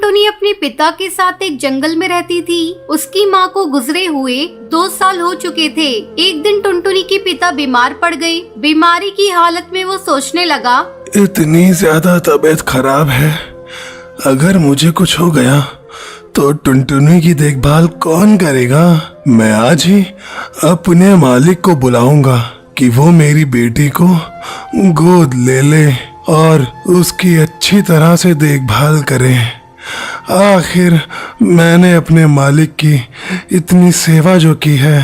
टुनटुनी अपने पिता के साथ एक जंगल में रहती थी। उसकी माँ को गुजरे हुए 2 साल हो चुके थे। एक दिन टुनटुनी के पिता बीमार पड़ गए। बीमारी की हालत में वो सोचने लगा, इतनी ज्यादा तबीयत खराब है, अगर मुझे कुछ हो गया तो टुनटुनी की देखभाल कौन करेगा। मैं आज ही अपने मालिक को बुलाऊंगा कि वो मेरी बेटी को गोद ले ले और उसकी अच्छी तरह से देखभाल करे। आखिर मैंने अपने मालिक की इतनी सेवा जो की है,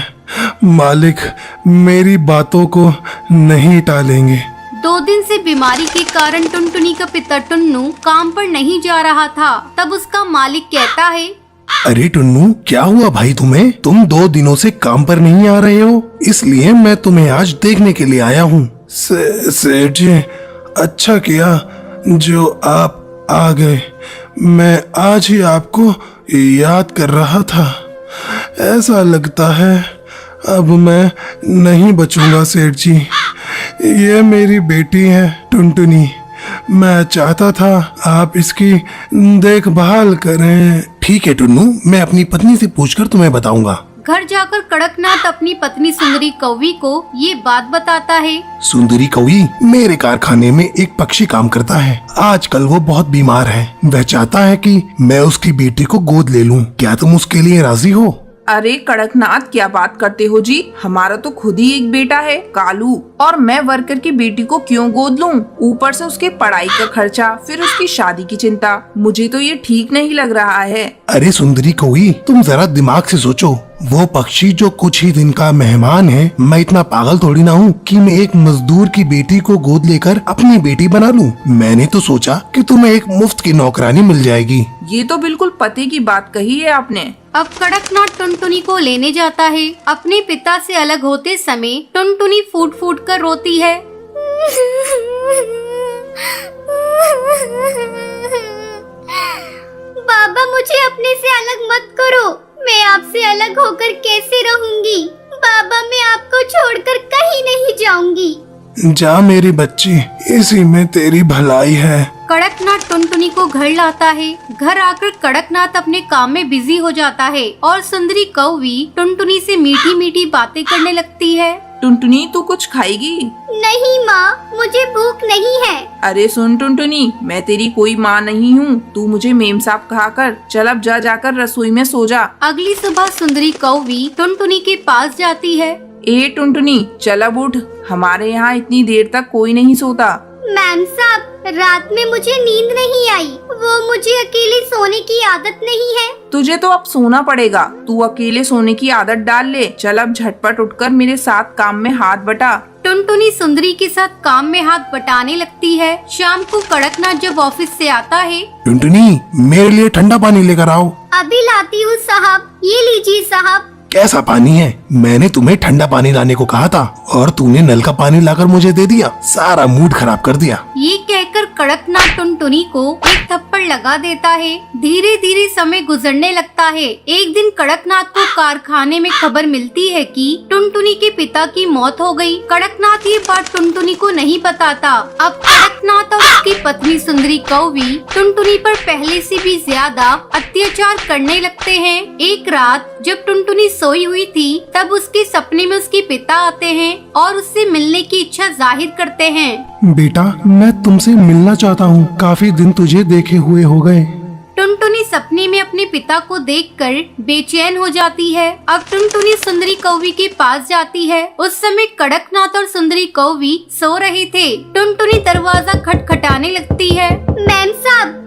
मालिक मेरी बातों को नहीं टालेंगे। 2 दिन से बीमारी के कारण टुनटुनी का पिता टुन्नू काम पर नहीं जा रहा था। तब उसका मालिक कहता है, अरे टुन्नू, क्या हुआ भाई तुम्हें? तुम 2 दिनों से काम पर नहीं आ रहे हो, इसलिए मैं तुम्हें आज देखने के लिए आया हूँ। सेठ जी, अच्छा किया जो आप आ गए। मैं आज ही आपको याद कर रहा था। ऐसा लगता है अब मैं नहीं बचूंगा सेठ जी। ये मेरी बेटी है टुनटुनी। मैं चाहता था आप इसकी देखभाल करें। ठीक है टुन्नू, मैं अपनी पत्नी से पूछकर तुम्हें बताऊंगा। घर जाकर कड़कनाथ अपनी पत्नी सुंदरी कौवी को ये बात बताता है। सुंदरी कौवी, मेरे कारखाने में एक पक्षी काम करता है। आजकल वो बहुत बीमार है। वह चाहता है कि मैं उसकी बेटी को गोद ले लूं। क्या तुम उसके लिए राजी हो? अरे कड़कनाथ, क्या बात करते हो जी? हमारा तो खुद ही एक बेटा है कालू, और मैं वर्कर की बेटी को क्यों गोद लूं? ऊपर से उसके पढ़ाई का खर्चा, फिर उसकी शादी की चिंता। मुझे तो ये ठीक नहीं लग रहा है। अरे सुंदरी कौवी, तुम जरा दिमाग से सोचो। वो पक्षी जो कुछ ही दिन का मेहमान है, मैं इतना पागल थोड़ी ना हूँ कि मैं एक मजदूर की बेटी को गोद लेकर अपनी बेटी बना लूं। मैंने तो सोचा कि तुम्हें एक मुफ्त की नौकरानी मिल जाएगी। ये तो बिल्कुल पते की बात कही है आपने। अब कड़कनाथ टुनटुनी को लेने जाता है। अपने पिता से अलग होते समय टुनटुनी फूट फूट कर रोती है। बाबा, मुझे अपने से अलग मत करो। मैं आपसे अलग होकर कैसे रहूंगी? बाबा, मैं आपको छोड़कर कहीं नहीं जाऊंगी। जा मेरी बच्ची, इसी में तेरी भलाई है। कड़कनाथ टुनटुनी को घर लाता है। घर आकर कड़कनाथ अपने काम में बिजी हो जाता है और सुंदरी कौवी टुनटुनी से मीठी मीठी बातें करने लगती है। टुनटुनी, तू कुछ खाएगी? नहीं माँ, मुझे भूख नहीं है। अरे सुन टुनटुनी, मैं तेरी कोई माँ नहीं हूँ। तू मुझे मेम साहब कहा कर। चल अब जा जाकर रसोई में सो जा। अगली सुबह सुंदरी कौवी टुनटुनी के पास जाती है। ए टुनटुनी, चल अब उठ। हमारे यहाँ इतनी देर तक कोई नहीं सोता। मैम साहब, रात में मुझे नींद नहीं आई। वो मुझे अकेले सोने की आदत नहीं है। तुझे तो अब सोना पड़ेगा। तू अकेले सोने की आदत डाल ले। चल अब झटपट उठकर मेरे साथ काम में हाथ बटा। टुनटुनी सुंदरी के साथ काम में हाथ बटाने लगती है। शाम को कड़कनाथ जब ऑफिस से आता है, टुनटुनी, मेरे लिए ठंडा पानी लेकर आओ। अभी लाती हूँ साहब। ये लीजिए साहब। कैसा पानी है? मैंने तुम्हें ठंडा पानी लाने को कहा था और तूने नल का पानी लाकर मुझे दे दिया। सारा मूड खराब कर दिया। ये कहकर कड़कनाथ टुनटुनी को एक थप्पड़ लगा देता है। धीरे धीरे समय गुजरने लगता है। एक दिन कड़कनाथ को कारखाने में खबर मिलती है कि टुनटुनी के पिता की मौत हो गई। कड़कनाथ ये बात टुनटुनी को नहीं बताता। अब कड़कनाथ और उसकी पत्नी सुंदरी कौवी टुनटुनी पर पहले से भी ज्यादा अत्याचार करने लगते हैं। एक रात जब टुनटुनी सोई हुई थी, तब उसके सपने में उसके पिता आते हैं और उससे मिलने की इच्छा जाहिर करते हैं। बेटा, मैं तुमसे मिलना चाहता हूँ। काफी दिन तुझे देखे हुए हो गए। टुनटुनी सपने में अपने पिता को देखकर बेचैन हो जाती है। अब टुनटुनी सुंदरी कौवी के पास जाती है। उस समय कड़कनाथ और सुंदरी कौवी सो रहे थे। टुनटुनी दरवाजा खटखटाने लगती है। मैम साहब,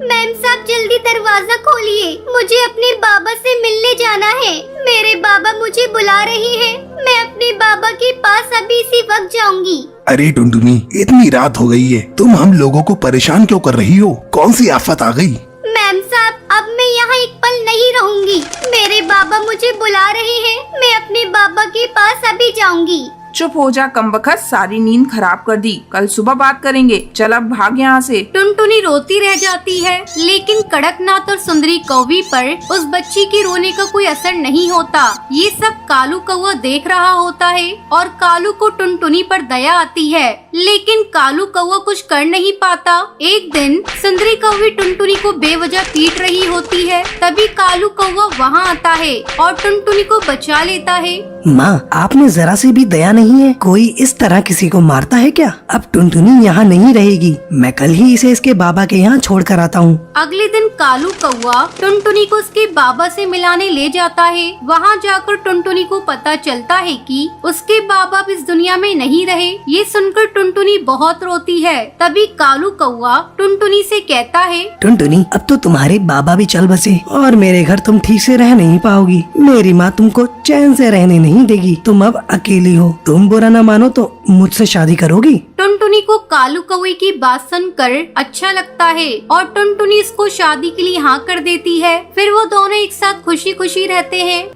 जल्दी दरवाजा खोलिए। मुझे अपने बाबा से मिलने जाना है। मेरे बाबा मुझे बुला रहे हैं। मैं अपने बाबा के पास अभी इसी वक्त जाऊंगी। अरे टुनटुनी, इतनी रात हो गई है, तुम हम लोगों को परेशान क्यों कर रही हो? कौन सी आफत आ गई? मैम साहब, अब मैं यहाँ एक पल नहीं रहूंगी। मेरे बाबा मुझे बुला रहे हैं। मैं अपने बाबा के पास अभी जाऊंगी। चुप हो जा कमबख्त, सारी नींद खराब कर दी। कल सुबह बात करेंगे, चल अब भाग यहाँ से। टुनटुनी रोती रह जाती है, लेकिन कड़कनाथ और सुंदरी कौवी पर उस बच्ची के रोने का कोई असर नहीं होता। ये सब कालू कौवा देख रहा होता है और कालू को टुनटुनी पर दया आती है, लेकिन कालू कौवा कुछ कर नहीं पाता। एक दिन सुंदरी कौवी टुनटुनी को बेवजह पीट रही होती है, तभी कालू कौवा वहाँ आता है और टुनटुनी को बचा लेता है। माँ, आप में जरा सी भी दया नहीं है? कोई इस तरह किसी को मारता है क्या? अब टुनटुनी यहाँ नहीं रहेगी, मैं कल ही इसे इसके बाबा के यहाँ छोड़ कर आता हूँ। अगले दिन कालू कौवा टुनटुनी को उसके बाबा से मिलाने ले जाता है। वहाँ जाकर टुनटुनी को पता चलता है कि उसके बाबा अब इस दुनिया में नहीं रहे। ये सुनकर टुनटुनी बहुत रोती है। तभी कालू कौवा टुनटुनी से कहता है, टुनटुनी, अब तो तुम्हारे बाबा भी चल बसे और मेरे घर तुम ठीक से रह नहीं पाओगी। मेरी माँ तुमको चैन से रहने नहीं देगी। तुम अब अकेली हो। तुम बुरा न मानो तो मुझसे शादी करोगी? टुनटुनी को कालू कौवे की बात सुनकर अच्छा लगता है और टुनटुनी इसको शादी के लिए हाँ कर देती है। फिर वो दोनों एक साथ खुशी खुशी रहते हैं।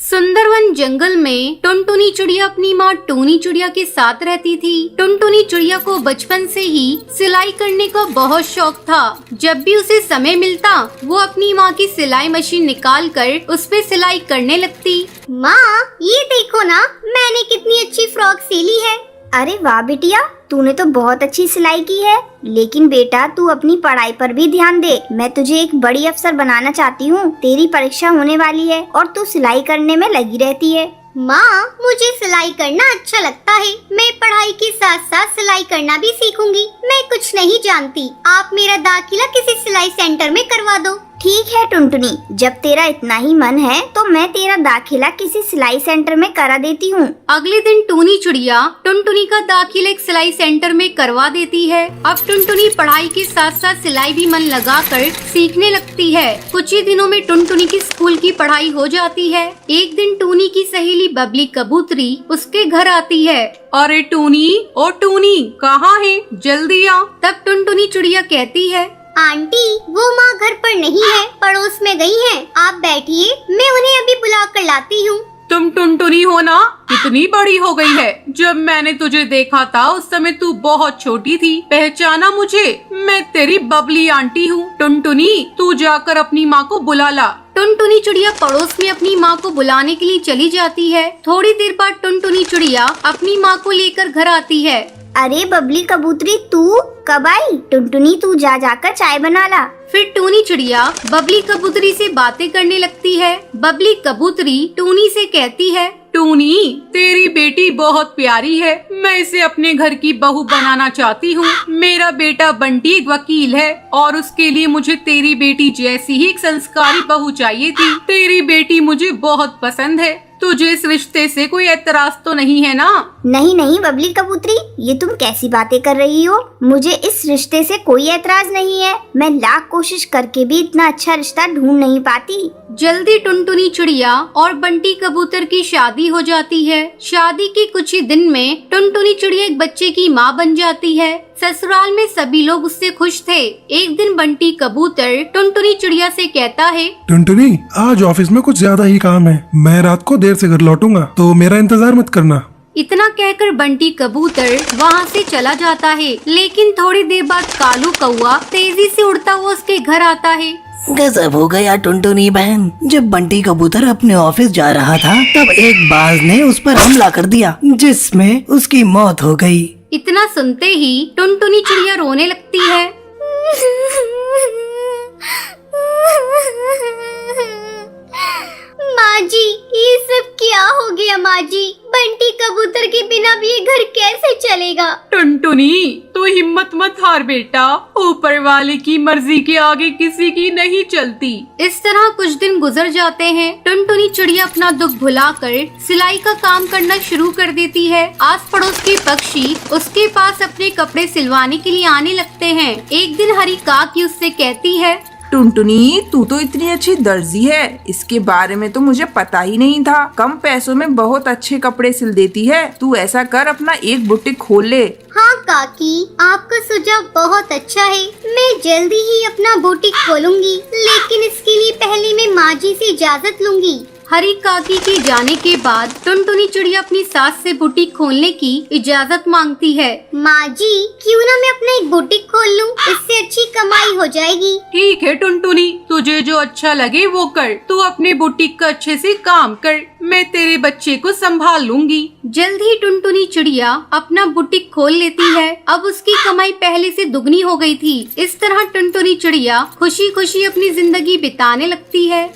सुंदरवन जंगल में टुनटुनी चिड़िया अपनी माँ टूनी चिड़िया के साथ रहती थी। टुनटुनी चिड़िया को बचपन से ही सिलाई करने का बहुत शौक था। जब भी उसे समय मिलता वो अपनी माँ की सिलाई मशीन निकाल कर उस पे सिलाई करने लगती। माँ, ये देखो ना, मैंने कितनी अच्छी फ्रॉक सिली है। अरे वाह बिटिया, तूने तो बहुत अच्छी सिलाई की है। लेकिन बेटा, तू अपनी पढ़ाई पर भी ध्यान दे। मैं तुझे एक बड़ी अफसर बनाना चाहती हूँ। तेरी परीक्षा होने वाली है और तू सिलाई करने में लगी रहती है। माँ, मुझे सिलाई करना अच्छा लगता है। मैं पढ़ाई के साथ साथ सिलाई करना भी सीखूंगी। मैं कुछ नहीं जानती। आप मेरा दाखिला किसी सिलाई सेंटर में करवा दो। ठीक है टुनटुनी, जब तेरा इतना ही मन है तो मैं तेरा दाखिला किसी सिलाई सेंटर में करा देती हूँ। अगले दिन टूनी चिड़िया टुनटुनी का दाखिला एक सिलाई सेंटर में करवा देती है। अब टुनटुनी पढ़ाई के साथ साथ सिलाई भी मन लगाकर सीखने लगती है। कुछ ही दिनों में टुनटुनी की स्कूल की पढ़ाई हो जाती है। एक दिन टूनी की सहेली बबली कबूतरी उसके घर आती है। अरे टूनी, ओ टूनी, कहाँ है? जल्दी आ। तब टुनटुनी चिड़िया कहती है, आंटी, वो माँ घर पर नहीं है, पड़ोस में गई हैं। आप बैठिए, मैं उन्हें अभी बुला कर लाती हूँ। तुम टुनटुनी हो ना? कितनी बड़ी हो गई है। जब मैंने तुझे देखा था उस समय तू बहुत छोटी थी। पहचाना मुझे? मैं तेरी बबली आंटी हूँ। टुनटुनी, तू जाकर अपनी माँ को बुला ला। टुनटुनी चिड़िया पड़ोस में अपनी माँ को बुलाने के लिए चली जाती है। थोड़ी देर बाद टुनटुनी चिड़िया अपनी माँ को लेकर घर आती है। अरे बबली कबूतरी, तू कब आई? टुनटुनी, तू जाकर चाय बना ला। फिर टूनी चिड़िया बबली कबूतरी से बातें करने लगती है। बबली कबूतरी टूनी से कहती है, टूनी, तेरी बेटी बहुत प्यारी है। मैं इसे अपने घर की बहू बनाना चाहती हूँ। मेरा बेटा बंटी एक वकील है और उसके लिए मुझे तेरी बेटी जैसी ही एक संस्कारी बहू चाहिए थी। तेरी बेटी मुझे बहुत पसंद है। तुझे इस रिश्ते से कोई एतराज तो नहीं है ना? नहीं नहीं बबली कबूतरी, ये तुम कैसी बातें कर रही हो? मुझे इस रिश्ते से कोई एतराज नहीं है। मैं लाख कोशिश करके भी इतना अच्छा रिश्ता ढूंढ नहीं पाती। जल्दी टुनटुनी चिड़िया और बंटी कबूतर की शादी हो जाती है। शादी के कुछ ही दिन में टुनटुनी चिड़िया एक बच्चे की माँ बन जाती है। ससुराल में सभी लोग उससे खुश थे। एक दिन बंटी कबूतर टुनटुनी चिड़िया से कहता है, टुनटुनी, आज ऑफिस में कुछ ज्यादा ही काम है। मैं रात को देर से घर लौटूंगा, तो मेरा इंतजार मत करना। इतना कहकर बंटी कबूतर वहाँ से चला जाता है। लेकिन थोड़ी देर बाद कालू कौवा तेजी से उड़ता हुआ उसके घर आता है। गजब हो गया टुनटुनी बहन। जब बंटी कबूतर अपने ऑफिस जा रहा था तब एक बाज ने उस पर हमला कर दिया, जिसमें उसकी मौत हो गई। इतना सुनते ही टुनटुनी चिड़िया रोने लगती है। माँ जी, ये सब क्या हो गया? माँ जी, बंटी कबूतर के बिना भी ये घर कैसे चलेगा? टुनटुनी, तू हिम्मत मत हार बेटा। ऊपर वाले की मर्जी के आगे किसी की नहीं चलती। इस तरह कुछ दिन गुजर जाते हैं। टुनटुनी चिड़िया अपना दुख भुलाकर सिलाई का काम करना शुरू कर देती है। आस पड़ोस के पक्षी उसके पास अपने कपड़े सिलवाने के लिए आने लगते हैं। एक दिन हरी काकी उससे कहती है, टुनटुनी, तू तो इतनी अच्छी दर्जी है, इसके बारे में तो मुझे पता ही नहीं था। कम पैसों में बहुत अच्छे कपड़े सिल देती है। तू ऐसा कर, अपना एक बुटीक खोल ले। हाँ काकी, आपका सुझाव बहुत अच्छा है। मैं जल्दी ही अपना बुटीक खोलूंगी, लेकिन इसके लिए पहले मैं माँ जी से इजाजत लूंगी। हरी काकी के जाने के बाद टुनटुनी चिड़िया अपनी सास से बुटीक खोलने की इजाजत मांगती है। माँ जी, क्यों ना मैं अपना एक बुटीक खोल लूं, इससे अच्छी कमाई हो जाएगी। ठीक है टुनटुनी, तुझे जो अच्छा लगे वो कर। तू अपने बुटीक का अच्छे से काम कर, मैं तेरे बच्चे को संभाल लूंगी। जल्द ही टुनटुनी चिड़िया अपना बुटीक खोल लेती है। अब उसकी कमाई पहले से दुगनी हो गई थी। इस तरह टुनटुनी चिड़िया खुशी खुशी अपनी जिंदगी बिताने लगती है।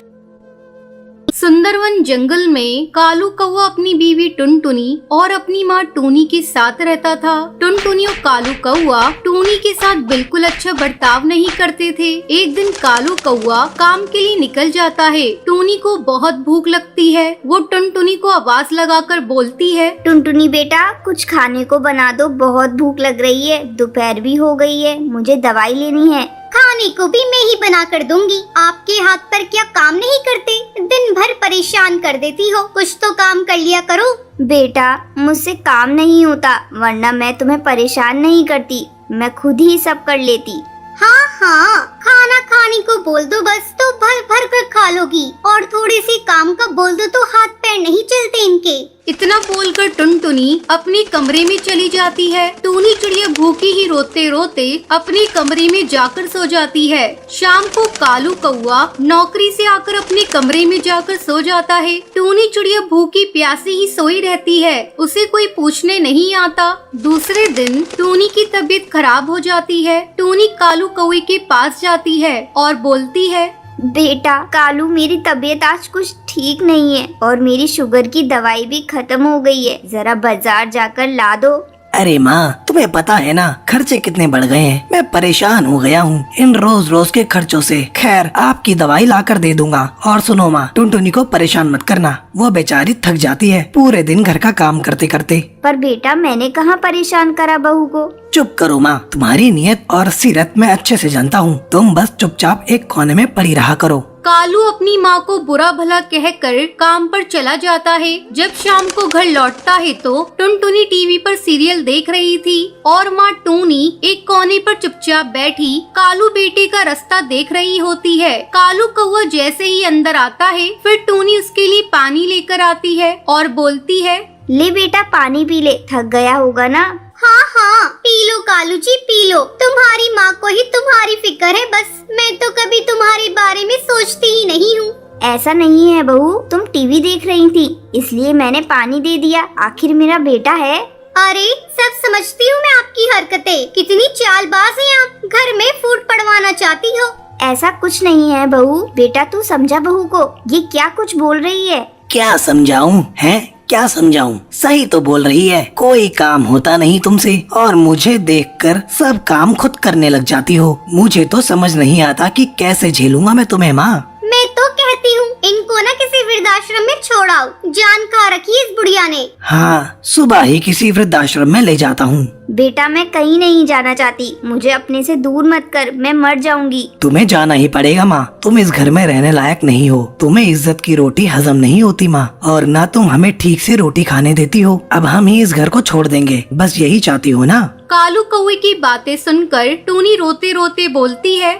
सुंदरवन जंगल में कालू कौवा अपनी बीवी टुनटुनी और अपनी माँ टूनी के साथ रहता था। टुनटुनी और कालू कौवा टूनी के साथ बिल्कुल अच्छा बर्ताव नहीं करते थे। एक दिन कालू कौवा काम के लिए निकल जाता है। टूनी को बहुत भूख लगती है। वो टुनटुनी को आवाज लगाकर बोलती है, टुनटुनी बेटा, कुछ खाने को बना दो, बहुत भूख लग रही है। दोपहर भी हो गई है, मुझे दवाई लेनी है। खाने को भी मैं ही बना कर दूंगी। आपके हाथ पर क्या काम नहीं करते? दिन भर परेशान कर देती हो, कुछ तो काम कर लिया करो। बेटा, मुझसे काम नहीं होता, वरना मैं तुम्हें परेशान नहीं करती। मैं खुद ही सब कर लेती। हाँ हाँ, खाना खाने को बोल दो बस, तो भर भर कर खा लोगी। और थोड़े से काम का बोल दो तो हाथ पैर नहीं चलते इनके। इतना बोलकर टुनटुनी अपने कमरे में चली जाती है। टूनी चिड़िया भूखी ही रोते रोते अपने कमरे में जाकर सो जाती है। शाम को कालू कौवा नौकरी से आकर अपने कमरे में जाकर सो जाता है। टूनी चिड़िया भूखी प्यासी ही सोई रहती है, उसे कोई पूछने नहीं आता। दूसरे दिन टूनी की तबीयत खराब हो जाती है। टूनी कालू कौवे के पास जाती है और बोलती है, बेटा कालू, मेरी तबीयत आज कुछ ठीक नहीं है और मेरी शुगर की दवाई भी खत्म हो गई है। जरा बाजार जाकर ला दो। अरे माँ, तुम्हें पता है ना खर्चे कितने बढ़ गए हैं। मैं परेशान हो गया हूँ इन रोज रोज के खर्चों से। खैर, आपकी दवाई लाकर दे दूंगा। और सुनो माँ, टुनटुनी को परेशान मत करना, वो बेचारी थक जाती है पूरे दिन घर का काम करते करते। पर बेटा, मैंने कहाँ परेशान करा बहू को। चुप करो माँ, तुम्हारी नीयत और सीरत मैं अच्छे से जानता हूँ। तुम बस चुपचाप एक कोने में पड़ी रहा करो। कालू अपनी माँ को बुरा भला कहकर काम पर चला जाता है। जब शाम को घर लौटता है तो टुनटुनी टीवी पर सीरियल देख रही थी और माँ टूनी एक कोने पर चुपचाप बैठी कालू बेटे का रास्ता देख रही होती है। कालू कौवा जैसे ही अंदर आता है, फिर टूनी उसके लिए पानी लेकर आती है और बोलती है, ले बेटा, पानी पी ले, थक गया होगा ना। हाँ हाँ, P low Kalu ji, P low. तुम्हारी माँ को ही तुम्हारी फिक्र है बस। मैं तो कभी तुम्हारे बारे में सोचती ही नहीं हूँ। ऐसा नहीं है बहू, तुम टीवी देख रही थी इसलिए मैंने पानी दे दिया। आखिर मेरा बेटा है। अरे, सब समझती हूँ मैं आपकी हरकतें। कितनी चालबाज हैं आप, घर में फूट पड़वाना चाहती हो। ऐसा कुछ नहीं है बहू। बेटा तू समझा बहू को, ये क्या कुछ बोल रही है। क्या समझाऊं? हैं? क्या समझाऊं? सही तो बोल रही है। कोई काम होता नहीं तुमसे और मुझे देखकर सब काम खुद करने लग जाती हो। मुझे तो समझ नहीं आता कि कैसे झेलूंगा मैं तुम्हें माँ। मैं तो कहती हूँ इनको ना किसी वृद्धाश्रम में छोड़ाओ। जान खा रखी है इस बुढ़िया ने। हाँ, सुबह ही किसी वृद्धाश्रम में ले जाता हूँ। बेटा मैं कहीं नहीं जाना चाहती, मुझे अपने से दूर मत कर, मैं मर जाऊंगी। तुम्हें जाना ही पड़ेगा माँ, तुम इस घर में रहने लायक नहीं हो। तुम्हें इज्जत की रोटी हजम नहीं होती माँ, और ना तुम हमें ठीक से रोटी खाने देती हो। अब हम ही इस घर को छोड़ देंगे, बस यही चाहती हो ना। कालू कौवे की बातें सुनकर टूनी रोते रोते बोलती है,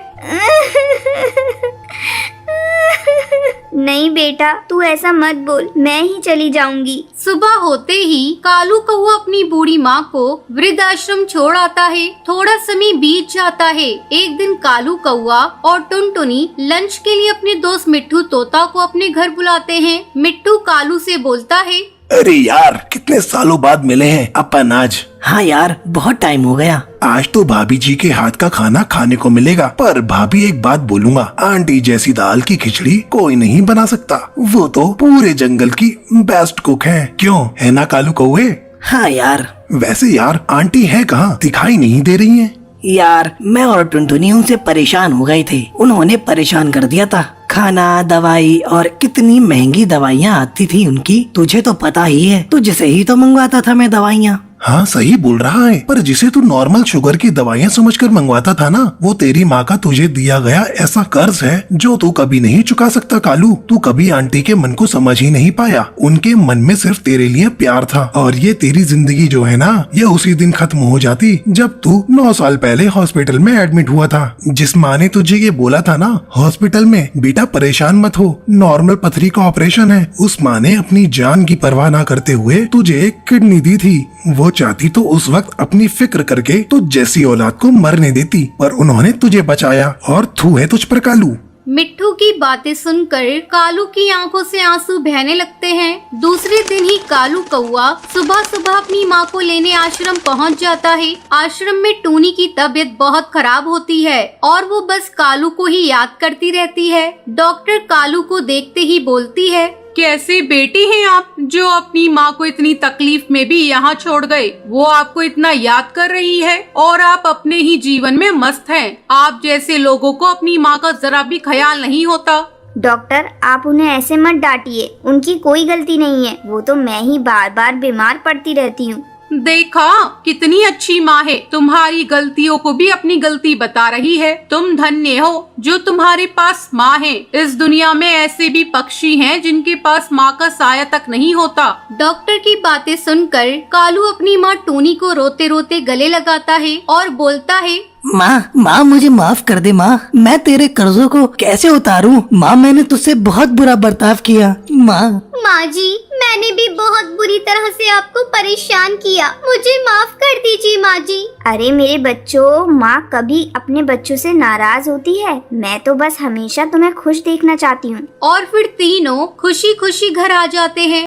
नहीं बेटा, तू ऐसा मत बोल, मैं ही चली जाऊंगी। सुबह होते ही कालू कौवा अपनी बूढ़ी माँ को वृद्धाश्रम छोड़ आता है। थोड़ा समय बीत जाता है। एक दिन कालू कौवा और टुनटुनी लंच के लिए अपने दोस्त मिट्ठू तोता को अपने घर बुलाते हैं। मिट्ठू कालू से बोलता है, अरे यार, कितने सालों बाद मिले हैं अपन आज। हाँ यार, बहुत टाइम हो गया। आज तो भाभी जी के हाथ का खाना खाने को मिलेगा। पर भाभी, एक बात बोलूंगा, आंटी जैसी दाल की खिचड़ी कोई नहीं बना सकता। वो तो पूरे जंगल की बेस्ट कुक है। क्यों, है ना कालू कौवे? हाँ यार। वैसे यार, आंटी है कहाँ? दिखाई नहीं दे रही है। यार, मैं और टुनटुनी उनसे परेशान हो गए थे। उन्होंने परेशान कर दिया था। खाना, दवाई और कितनी महंगी दवाइयाँ आती थी उनकी, तुझे तो पता ही है। तुझसे ही तो मंगवाता था मैं दवाइयाँ। हाँ सही बोल रहा है, पर जिसे तू नॉर्मल शुगर की दवाइयाँ समझकर मंगवाता था ना, वो तेरी माँ का तुझे दिया गया ऐसा कर्ज है जो तू कभी नहीं चुका सकता कालू। तू कभी आंटी के मन को समझ ही नहीं पाया। उनके मन में सिर्फ तेरे लिए प्यार था, और ये तेरी जिंदगी जो है ना, ये उसी दिन खत्म हो जाती जब तू 9 साल पहले हॉस्पिटल में एडमिट हुआ था। जिस माँ ने तुझे ये बोला था ना हॉस्पिटल में, बेटा परेशान मत हो, नॉर्मल पथरी का ऑपरेशन है, उस माँ ने अपनी जान की परवाह ना करते हुए तुझे एक किडनी दी थी। वो चाहती तो उस वक्त अपनी फिक्र करके तुझ जैसी औलाद को मरने देती, पर उन्होंने तुझे बचाया और थू है तुझ पर कालू। मिट्ठू की बातें सुनकर कालू की आंखों से आंसू बहने लगते हैं। दूसरे दिन ही कालू कौआ सुबह सुबह अपनी माँ को लेने आश्रम पहुँच जाता है। आश्रम में टूनी की तबीयत बहुत खराब होती है और वो बस कालू को ही याद करती रहती है। डॉक्टर कालू को देखते ही बोलती है, कैसे बेटे हैं आप जो अपनी माँ को इतनी तकलीफ में भी यहाँ छोड़ गए। वो आपको इतना याद कर रही है और आप अपने ही जीवन में मस्त हैं। आप जैसे लोगों को अपनी माँ का जरा भी ख्याल नहीं होता। डॉक्टर आप उन्हें ऐसे मत डांटिए, उनकी कोई गलती नहीं है, वो तो मैं ही बार बार बीमार पड़ती रहती हूँ। देखा कितनी अच्छी माँ है, तुम्हारी गलतियों को भी अपनी गलती बता रही है। तुम धन्य हो जो तुम्हारे पास माँ है। इस दुनिया में ऐसे भी पक्षी हैं जिनके पास माँ का साया तक नहीं होता। डॉक्टर की बातें सुनकर कालू अपनी माँ टूनी को रोते रोते गले लगाता है और बोलता है, माँ मुझे माफ कर दे माँ, मैं तेरे कर्जों को कैसे उतारूं? माँ मैंने तुझसे बहुत बुरा बर्ताव किया। माँ जी मैंने भी बहुत बुरी तरह से आपको परेशान किया, मुझे माफ कर दीजिए माँ जी। अरे मेरे बच्चों, माँ कभी अपने बच्चों से नाराज होती है? मैं तो बस हमेशा तुम्हें खुश देखना चाहती हूँ। और फिर तीनों खुशी खुशी घर आ जाते हैं।